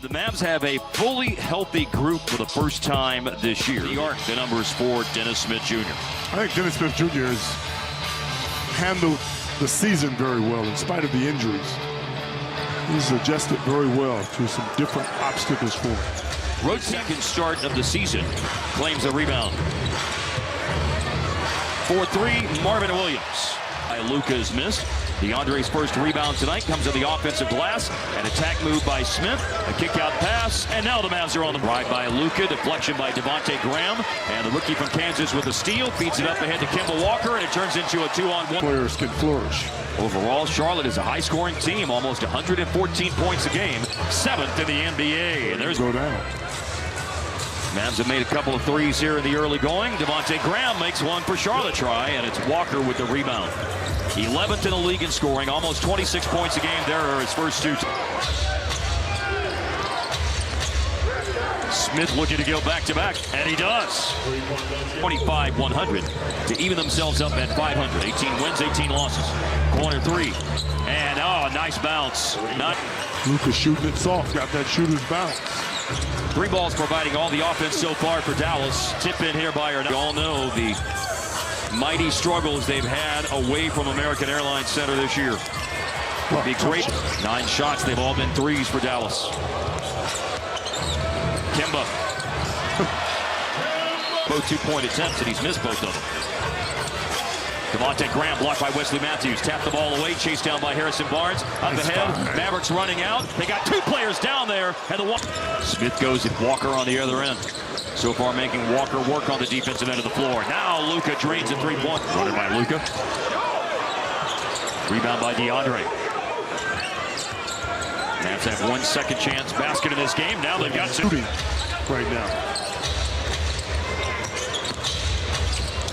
The Mavs have a fully healthy group for the first time this year. The arc, the numbers for Dennis Smith Jr. I think Dennis Smith Jr. has handled the season very well in spite of the injuries. He's adjusted very well to some different obstacles for him. Road second start of the season, claims a rebound. For three, Marvin Williams. Luka is missed. DeAndre's first rebound tonight comes on the offensive glass. An attack move by Smith, a kick-out pass, and now the Mavs are on the ride by Luka. Deflection by Devontae Graham, and the rookie from Kansas with a steal feeds it up ahead to Kemba Walker, and it turns into a 2-on-1. Players can flourish. Overall, Charlotte is a high-scoring team, almost 114 points a game, 7th in the NBA. And there's go down. Mavs have made a couple of threes here in the early going. Devontae Graham makes one for Charlotte try, and it's Walker with the rebound. 11th in the league in scoring, almost 26 points a game. There are his first two. Smith looking to go back-to-back, and he does. 25-100 to even themselves up at 500. 18 wins, 18 losses. Corner three, and oh, nice bounce. Luka shooting it soft, got that shooter's bounce. Three balls providing all the offense so far for Dallas. Tip in here by our. We all know the mighty struggles they've had away from American Airlines Center this year. Would be great. 9 shots, they've all been threes for Dallas. Kemba. Both 2-point attempts, and he's missed both of them. Devontae Graham blocked by Wesley Matthews. Tapped the ball away, chased down by Harrison Barnes. Up ahead, Mavericks running out. They got 2 players down there, and Smith goes at Walker on the other end. So far making Walker work on the defensive end of the floor. Now Luka drains a 3-point. Running by Luka. Rebound by DeAndre. Mavs have 1 second chance basket in this game. Now they've got 2. Right now.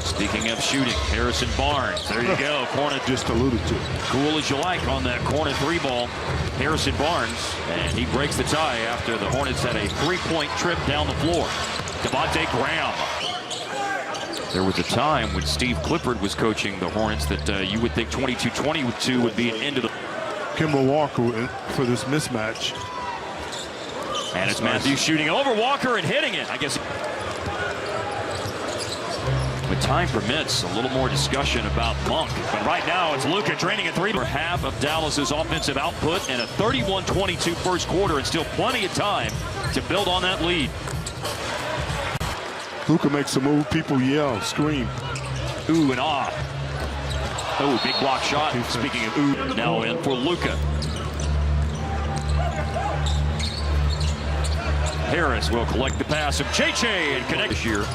Speaking of shooting, Harrison Barnes. There you go. Corner. Just alluded to. Cool as you like on that corner 3 ball. Harrison Barnes, and he breaks the tie after the Hornets had a 3-point trip down the floor. Devontae Graham. There was a time when Steve Clifford was coaching the Hornets that you would think 22-22 would be an end of the. Kemba Walker for this mismatch. And it's Matthews shooting over Walker and hitting it. I guess. When time permits, a little more discussion about Monk. But right now, it's Luka draining a 3 for half of Dallas's offensive output and a 31-22 first quarter, and still plenty of time to build on that lead. Luka makes a move, people yell, scream. Ooh and ah. Oh, big block shot. Speaking of ooh, now in for Luka. Harris will collect the pass of JJ and connect this year.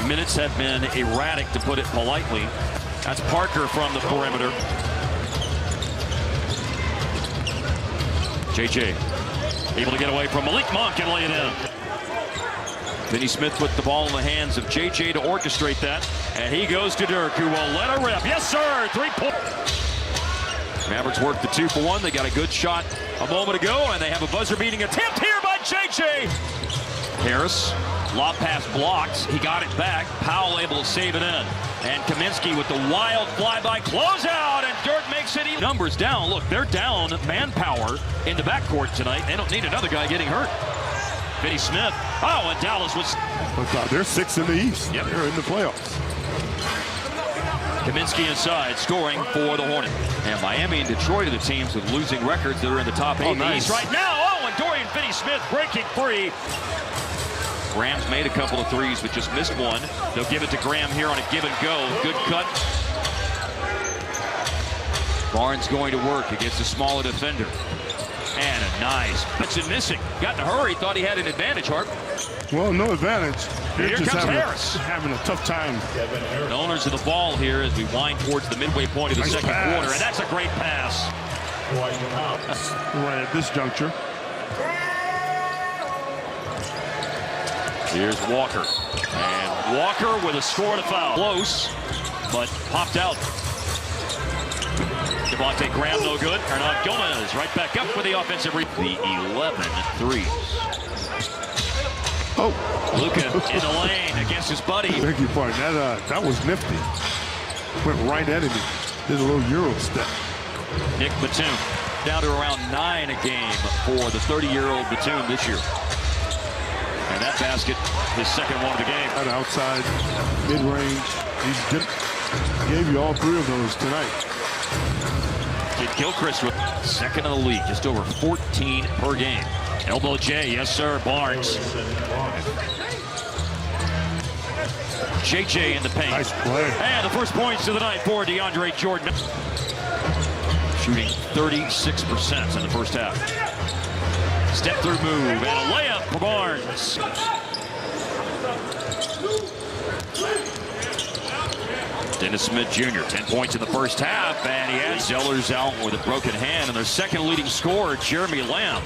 Minutes have been erratic, to put it politely. That's Parker from the perimeter. JJ able to get away from Malik Monk and lay it in. Finney Smith put the ball in the hands of JJ to orchestrate that, and he goes to Dirk, who will let her rip. Yes, sir, 3-point. Mavericks work the 2-for-1. They got a good shot a moment ago, and they have a buzzer-beating attempt here by JJ. Harris. Lob pass blocked. He got it back. Powell able to save it in. And Kaminsky with the wild flyby closeout, and Dirk makes it even. Numbers down. Look, they're down manpower in the backcourt tonight. They don't need another guy getting hurt. Finney Smith. Oh, and Dallas was. They're 6th in the East. Yep. They're in the playoffs. Kaminsky inside, scoring for the Hornets. And Miami and Detroit are the teams with losing records that are in the top 8 in the East right now. Oh, and Dorian Finney-Smith breaking free. Graham's made a couple of threes, but just missed one. They'll give it to Graham here on a give and go. Good cut. Barnes going to work against a smaller defender. And a nice. Benson missing. Got in a hurry. Thought he had an advantage, Hart. Well, no advantage. Here comes Harris. Having a tough time. The owners of the ball here as we wind towards the midway point of the second quarter. And that's a great pass. Right at this juncture. Here's Walker. And Walker with a score and a foul. Close, but popped out. Devontae Graham no good. Hernan Gomez right back up for the offensive the 11 threes. Oh. Luka in the lane against his buddy. Thank you, partner. That was nifty. Went right at him. Did a little Euro step. Nick Batum. down to around 9 a game for the 30-year-old Batum this year. And that basket, his second one of the game. Outside, mid-range, he gave you all three of those tonight. Kid Gilchrist with second in the league, just over 14 per game. Elbow J, yes sir, Barnes. JJ in the paint. Nice play. And the first points of the night for DeAndre Jordan. Shooting 36% in the first half. Step through move and a layup for Barnes. Dennis Smith Jr., 10 points in the first half, and he has Zellers out with a broken hand, and their second leading scorer, Jeremy Lamb.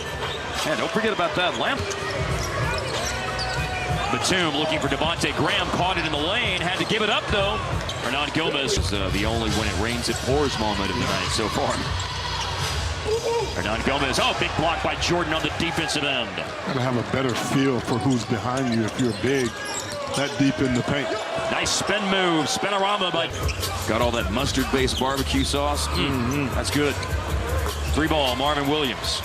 And don't forget about that, Lamb. Batum looking for Devontae Graham, caught it in the lane, had to give it up though. Hernan Gomez is the only when it rains it pours moment of the night so far. Hernan Gomez, oh, big block by Jordan on the defensive end. Gotta have a better feel for who's behind you if you're big, that deep in the paint. Nice spin move, spinorama, but got all that mustard-based barbecue sauce. That's good. 3-ball, Marvin Williams.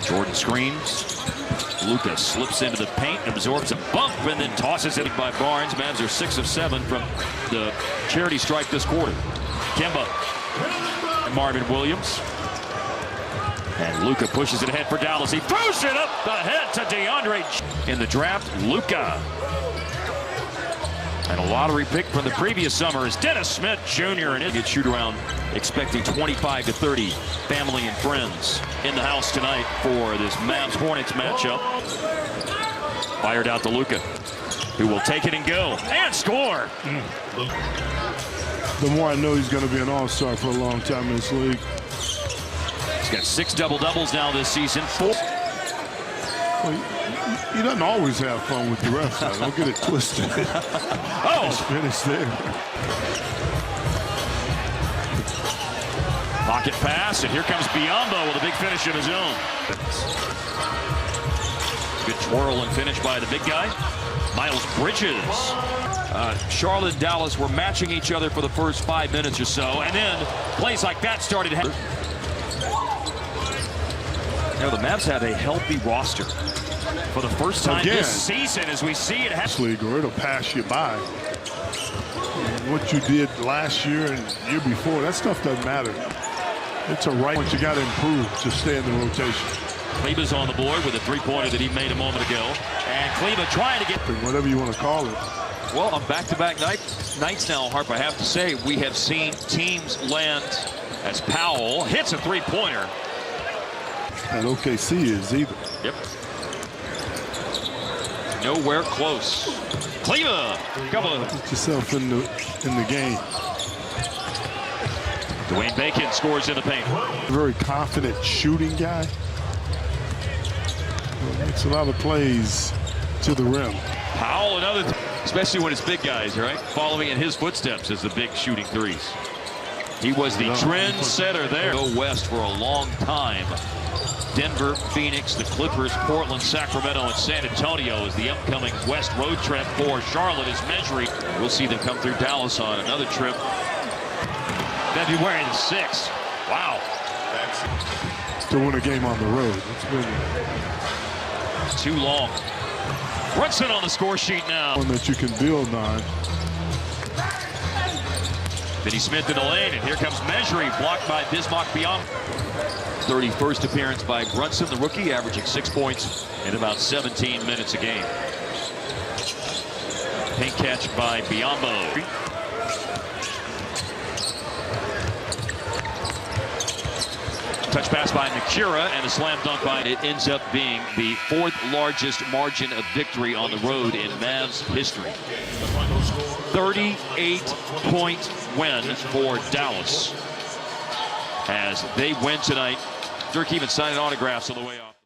Jordan screens. Luka slips into the paint, absorbs a bump, and then tosses it by Barnes. Mavs are 6 of 7 from the charity stripe this quarter. Kemba. Marvin Williams. And Luka pushes it ahead for Dallas. He throws it up the head to DeAndre. In the draft, Luka. And a lottery pick from the previous summer is Dennis Smith Jr. And he'll shoot around, expecting 25 to 30 family and friends in the house tonight for this Mavs-Hornets matchup. Fired out to Luka, who will take it and go and score. The more I know he's going to be an all-star for a long time in this league. He's got 6 double-doubles now this season. 4. Well, he doesn't always have fun with the refs. Don't get it twisted. Oh! He's finished there. Pocket pass, and here comes Biyombo with a big finish of his own. Good twirl and finish by the big guy. Miles Bridges. Charlotte and Dallas were matching each other for the first 5 minutes or so, and then plays like that started. You know, the Mavs have a healthy roster for the first time this season, as we see it. League, or it'll pass you by. What you did last year and year before, that stuff doesn't matter. It's a right. You got to improve to stay in the rotation. Kleba's on the board with a three-pointer that he made a moment ago, and Kleba trying to get whatever you want to call it. Well, on back-to-back nights now, Harp, I have to say we have seen teams land as Powell hits a three-pointer. And OKC is either. Yep. Nowhere close. Kleba, Get yourself in the game. Dwayne Bacon scores in the paint. Very confident shooting guy. Makes a lot of plays to the rim. Powell, another, especially when it's big guys, right? Following in his footsteps as the big shooting threes. He was the trendsetter there. Go west for a long time. Denver, Phoenix, the Clippers, Portland, Sacramento, and San Antonio is the upcoming West road trip for Charlotte is measuring. We'll see them come through Dallas on another trip. February the 6th. Wow. To win a game on the road. It's been too long. Brunson on the score sheet now. One that you can build on. Finney Smith in the lane, and here comes Mejri, blocked by Bismack Biyombo. 31st appearance by Brunson, the rookie, averaging 6 points in about 17 minutes a game. Paint catch by Biyombo. Touch pass by Nakira and a slam dunk by it ends up being the 4th largest margin of victory on the road in Mavs history. 38-point win for Dallas as they win tonight. Dirk even signing autographs on the way off.